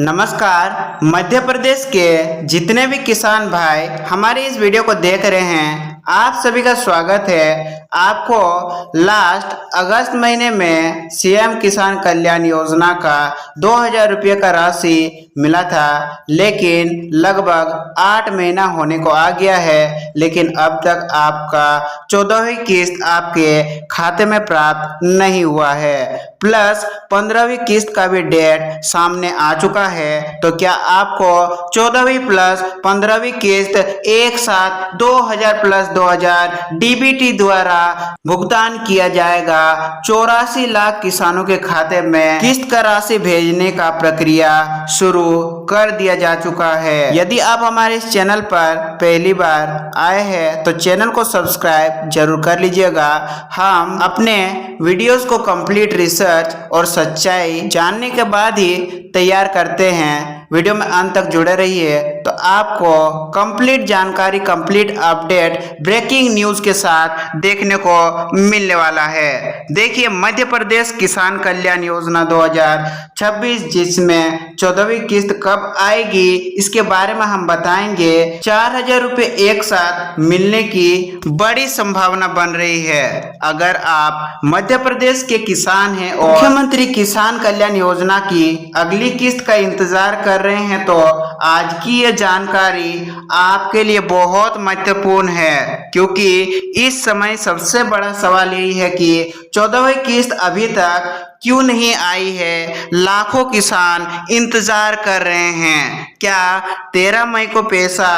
नमस्कार। मध्य प्रदेश के जितने भी किसान भाई हमारे इस वीडियो को देख रहे हैं, आप सभी का स्वागत है। आपको लास्ट अगस्त महीने में सीएम किसान कल्याण योजना का 2000 रुपये का राशि मिला था, लेकिन लगभग 8 महीना होने को आ गया है, लेकिन अब तक आपका 14वीं किस्त आपके खाते में प्राप्त नहीं हुआ है। प्लस 15वीं किस्त का भी डेट सामने आ चुका है। तो क्या आपको 14वीं प्लस 15वीं किस्त एक साथ 2000 प्लस 2000 डीबीटी द्वारा भुगतान किया जाएगा? 84 लाख किसानों के खाते में किस्त का राशि भेजने का प्रक्रिया शुरू कर दिया जा चुका है। यदि आप हमारे इस चैनल पर पहली बार आए हैं तो चैनल को सब्सक्राइब जरूर कर लीजिएगा। हम अपने वीडियोस को कंप्लीट रिसर्च और सच्चाई जानने के बाद ही तैयार करते हैं। वीडियो में अंत तक जुड़े रहिए तो आपको कंप्लीट जानकारी, कंप्लीट अपडेट, ब्रेकिंग न्यूज के साथ देखने को मिलने वाला है। देखिए, मध्य प्रदेश किसान कल्याण योजना 2026, जिसमें 14वीं किस्त कब आएगी इसके बारे में हम बताएंगे। 4000 रुपये एक साथ मिलने की बड़ी संभावना बन रही है। अगर आप मध्य प्रदेश के किसान हैं और मुख्यमंत्री किसान कल्याण योजना की अगली किस्त का इंतजार कर रहे हैं तो आज की यह जानकारी आपके लिए बहुत महत्वपूर्ण है, क्योंकि इस समय सबसे बड़ा सवाल यही है कि 14वीं किस्त अभी तक क्यों नहीं आई है। लाखों किसान इंतजार कर रहे हैं। क्या 13 मई को पैसा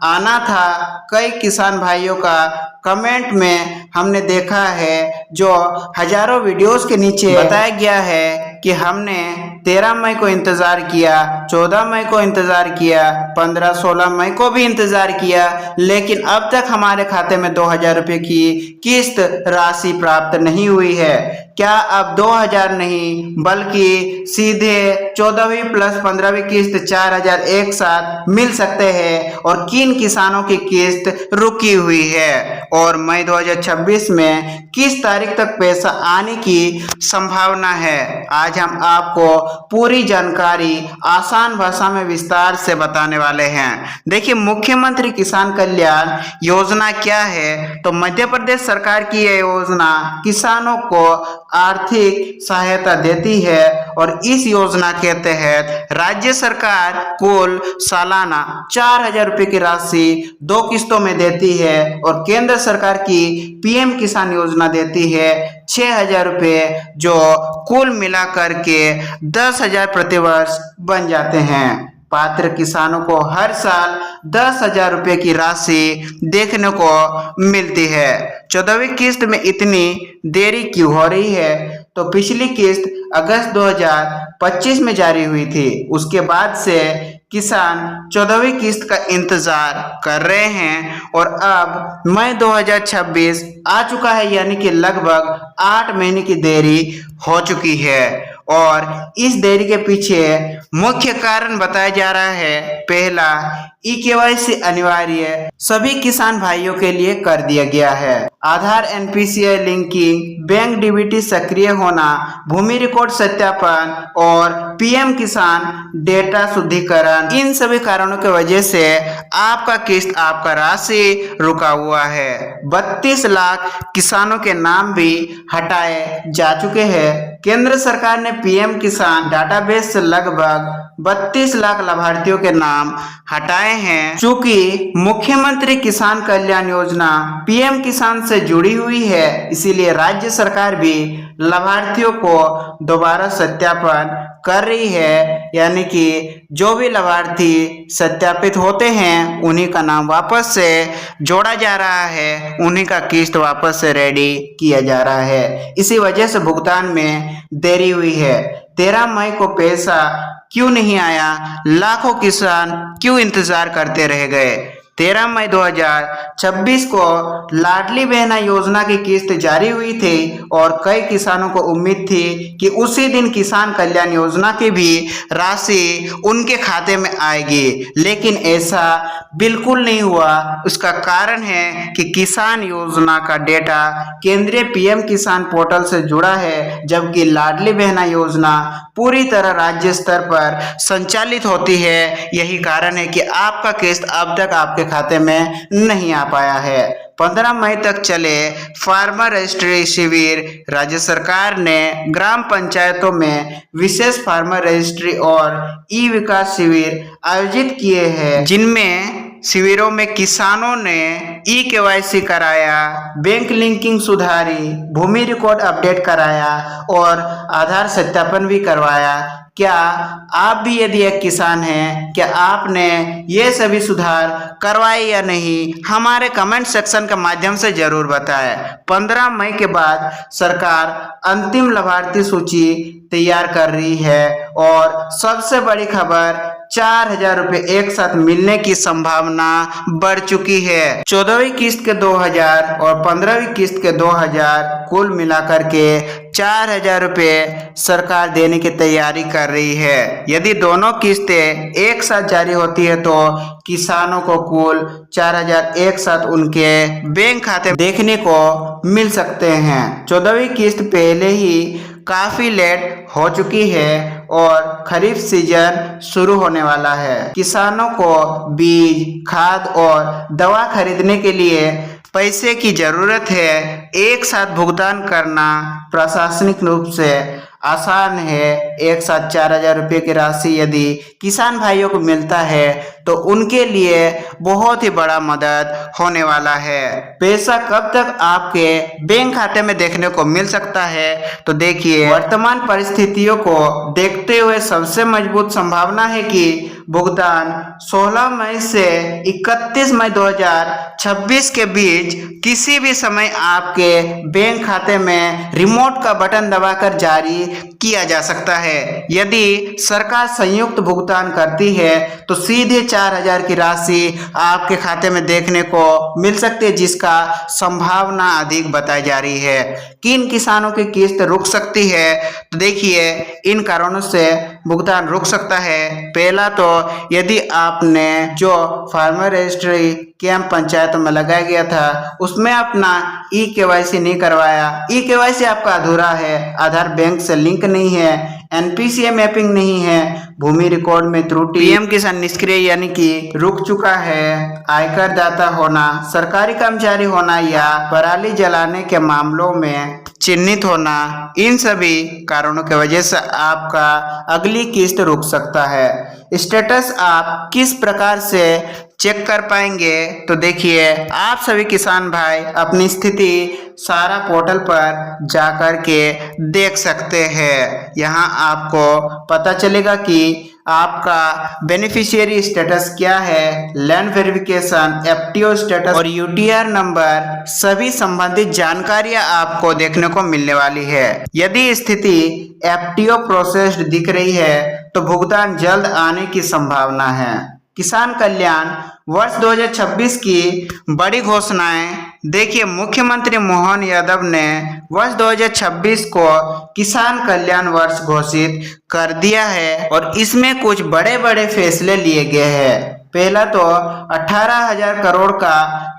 आना था? कई किसान भाइयों का कमेंट में हमने देखा है, जो हजारों वीडियोस के नीचे बताया गया है कि हमने 13 मई को इंतजार किया, 14 मई को इंतजार किया, 15-16 मई को भी इंतजार किया, लेकिन अब तक हमारे खाते में 2000 रुपये की किस्त राशि प्राप्त नहीं हुई है। क्या अब 2000 नहीं बल्कि सीधे 14वीं प्लस 15वीं किस्त 4000 एक साथ मिल सकते हैं? और किन किसानों की किस्त रुकी हुई है और मई 2026 में किस तारीख तक पैसा आने की संभावना है? आज हम आपको पूरी जानकारी आसान भाषा में विस्तार से बताने वाले हैं। देखिए, मुख्यमंत्री किसान कल्याण योजना क्या है? तो मध्य प्रदेश सरकार की यह योजना किसानों को आर्थिक सहायता देती है और इस योजना के तहत राज्य सरकार कुल सालाना 4000 रुपये की राशि 2 किस्तों में देती है और केंद्र सरकार की पीएम किसान योजना देती है 6000 रुपये, जो कुल मिलाकर के 10,000 प्रतिवर्ष बन जाते हैं। पात्र किसानों को हर साल 10,000 रुपये की राशि देखने को मिलती है। 14वीं किस्त में इतनी देरी क्यों हो रही है? तो पिछली किस्त अगस्त 2025 में जारी हुई थी। उसके बाद से किसान 14वीं किस्त का इंतजार कर रहे हैं और अब मई 2026 आ चुका है, यानी कि लगभग 8 महीने की देरी हो चुकी है। और इस देरी के पीछे मुख्य कारण बताया जा रहा है, पहला, ई-केवाईसी अनिवार्य सभी किसान भाइयों के लिए कर दिया गया है। आधार एनपीसीआई लिंकिंग, बैंक डीबीटी सक्रिय होना, भूमि रिकॉर्ड सत्यापन और पीएम किसान डेटा शुद्धिकरण, इन सभी कारणों की वजह से आपका किस्त, आपका राशि रुका हुआ है। 32 लाख किसानों के नाम भी हटाए जा चुके हैं। केंद्र सरकार ने पीएम किसान डाटाबेस से लगभग 32 लाख लाभार्थियों के नाम हटाए हैं। चूंकि मुख्यमंत्री किसान कल्याण योजना पीएम किसान से जुड़ी हुई है, इसीलिए राज्य सरकार भी लाभार्थियों को दोबारा सत्यापन कर रही है, यानी कि जो भी लाभार्थी सत्यापित होते हैं उन्हीं का नाम वापस से जोड़ा जा रहा है, उन्हीं का किस्त वापस से रेडी किया जा रहा है। इसी वजह से भुगतान में देरी हुई है। 13 मई को पैसा क्यों नहीं आया? लाखों किसान क्यों इंतजार करते रह गए? 13 मई 2026 को लाडली बहना योजना की किस्त जारी हुई थी और कई किसानों को उम्मीद थी कि उसी दिन किसान कल्याण योजना की भी राशि उनके खाते में आएगी, लेकिन ऐसा बिल्कुल नहीं हुआ। उसका कारण है कि किसान योजना का डेटा केंद्रीय पीएम किसान पोर्टल से जुड़ा है, जबकि लाडली बहना योजना पूरी तरह राज्य स्तर पर संचालित होती है। यही कारण है कि आपका किस्त अब तक आपके खाते में नहीं आ पाया है। 15 मई तक चले फार्मर रजिस्ट्री शिविर राज्य सरकार ने ग्राम पंचायतों में विशेष फार्मर रजिस्ट्री और ई विकास शिविर आयोजित किए हैं, जिनमें शिविरों में किसानों ने ई केवाईसी कराया, बैंक लिंकिंग सुधारी, भूमि रिकॉर्ड अपडेट कराया और आधार सत्यापन भी करवाया। क्या आप भी यदि एक किसान हैं, क्या आपने ये सभी सुधार करवाए या नहीं, हमारे कमेंट सेक्शन के माध्यम से जरूर बताएं। 15 मई के बाद सरकार अंतिम लाभार्थी सूची तैयार कर रही है और सबसे बड़ी खबर 4,000 रुपये एक साथ मिलने की संभावना बढ़ चुकी है। 14वीं किस्त के 2,000 और 15वीं किस्त के 2,000 कुल मिलाकर के 4,000 रुपये सरकार देने की तैयारी कर रही है। यदि दोनों किस्तें एक साथ जारी होती है तो किसानों को कुल 4,000 एक साथ उनके बैंक खाते में देखने को मिल सकते हैं। 14वीं किस्त पहले ही काफी लेट हो चुकी है और खरीफ सीजन शुरू होने वाला है। किसानों को बीज, खाद और दवा खरीदने के लिए पैसे की जरूरत है। एक साथ भुगतान करना प्रशासनिक रूप से आसान है। एक साथ 4,000 रुपये की राशि यदि किसान भाइयों को मिलता है तो उनके लिए बहुत ही बड़ा मदद होने वाला है। पैसा कब तक आपके बैंक खाते में देखने को मिल सकता है, तो देखिए, वर्तमान परिस्थितियों को देखते हुए सबसे मजबूत संभावना है कि भुगतान 16 मई से 31 मई 2026 के बीच किसी भी समय आपके बैंक खाते में रिमोट का बटन दबाकर जारी किया जा सकता है। यदि सरकार संयुक्त भुगतान करती है तो सीधे 4,000 की राशि आपके खाते में देखने को मिल सकती है, जिसका संभावना अधिक बताई जा रही है। किन किसानों की किस्त रुक सकती है, तो देखिए, इन कारणों से भुगतान रुक सकता है। पहला तो यदि आपने जो फार्मर रजिस्ट्री कैंप पंचायतों में लगाया गया था उसमें अपना ई केवाईसी नहीं करवाया, ई केवाईसी आपका अधूरा है, आधार बैंक से लिंक नहीं है, एनपीसीए मैपिंग नहीं है, भूमि रिकॉर्ड में त्रुटि, पीएम किसान निष्क्रिय यानी कि रुक चुका है, आयकर दाता होना, सरकारी कर्मचारी होना या पराली जलाने के मामलों में चिन्हित होना, इन सभी कारणों की वजह से आपका अगली किस्त रुक सकता है। स्टेटस आप किस प्रकार से चेक कर पाएंगे, तो देखिए, आप सभी किसान भाई अपनी स्थिति सारा पोर्टल पर जाकर के देख सकते हैं। यहाँ आपको पता चलेगा कि आपका बेनिफिशियरी स्टेटस क्या है, लैंड वेरिफिकेशन, एफटीओ स्टेटस और यूटीआर नंबर, सभी संबंधित जानकारियां आपको देखने को मिलने वाली है। यदि स्थिति एफटीओ प्रोसेस्ड दिख रही है तो भुगतान जल्द आने की संभावना है। किसान कल्याण वर्ष 2026 की बड़ी घोषणाएं, देखिए, मुख्यमंत्री मोहन यादव ने वर्ष 2026 को किसान कल्याण वर्ष घोषित कर दिया है और इसमें कुछ बड़े बड़े फैसले लिए गए हैं। पहला तो 18,000 करोड़ का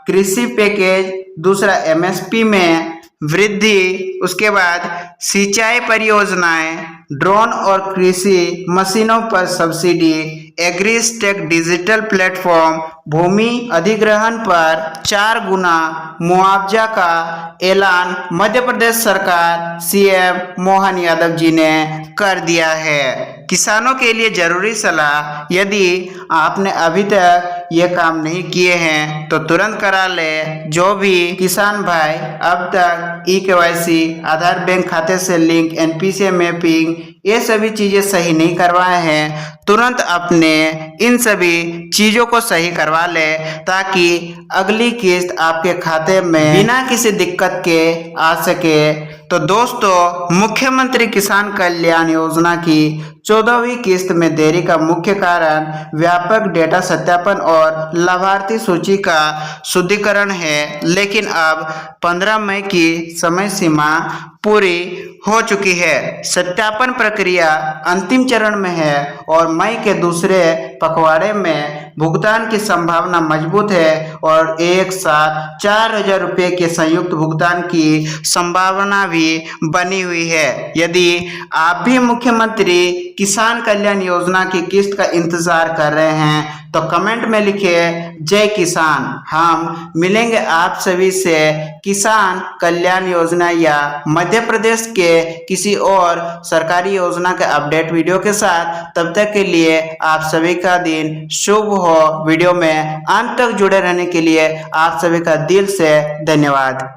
कृषि पैकेज, दूसरा एमएसपी में वृद्धि, उसके बाद सिंचाई परियोजनाएं, ड्रोन और कृषि मशीनों पर सब्सिडी, एग्रीस्टेक डिजिटल प्लेटफॉर्म, भूमि अधिग्रहण पर 4 गुना मुआवजा का ऐलान मध्य प्रदेश सरकार सीएम मोहन यादव जी ने कर दिया है। किसानों के लिए जरूरी सलाह, यदि आपने अभी तक ये काम नहीं किए हैं तो तुरंत करा ले। जो भी किसान भाई अब तक ई केवाईसी, आधार बैंक खाते से लिंक, एनपीसीए मैपिंग, ये सभी चीज़ें सही नहीं करवाए हैं, तुरंत अपने इन सभी चीज़ों को सही करवा ले ताकि अगली किस्त आपके खाते में बिना किसी दिक्कत के आ सके। तो दोस्तों, मुख्यमंत्री किसान कल्याण योजना की 14वीं किस्त में देरी का मुख्य कारण व्यापक डेटा सत्यापन और लाभार्थी सूची का शुद्धिकरण है, लेकिन अब 15 मई की समय सीमा पूरी हो चुकी है। सत्यापन प्रक्रिया अंतिम चरण में है और मई के दूसरे पखवाड़े में भुगतान की संभावना मजबूत है और एक साथ 4,000 रुपये के संयुक्त भुगतान की संभावना भी बनी हुई है। यदि आप भी मुख्यमंत्री किसान कल्याण योजना की किस्त का इंतजार कर रहे हैं तो कमेंट में लिखिए जय किसान। हम मिलेंगे आप सभी से किसान कल्याण योजना या मध्य प्रदेश के किसी और सरकारी योजना के अपडेट वीडियो के साथ। तब तक के लिए आप सभी का दिन शुभ हो। वीडियो में अंत तक जुड़े रहने के लिए आप सभी का दिल से धन्यवाद।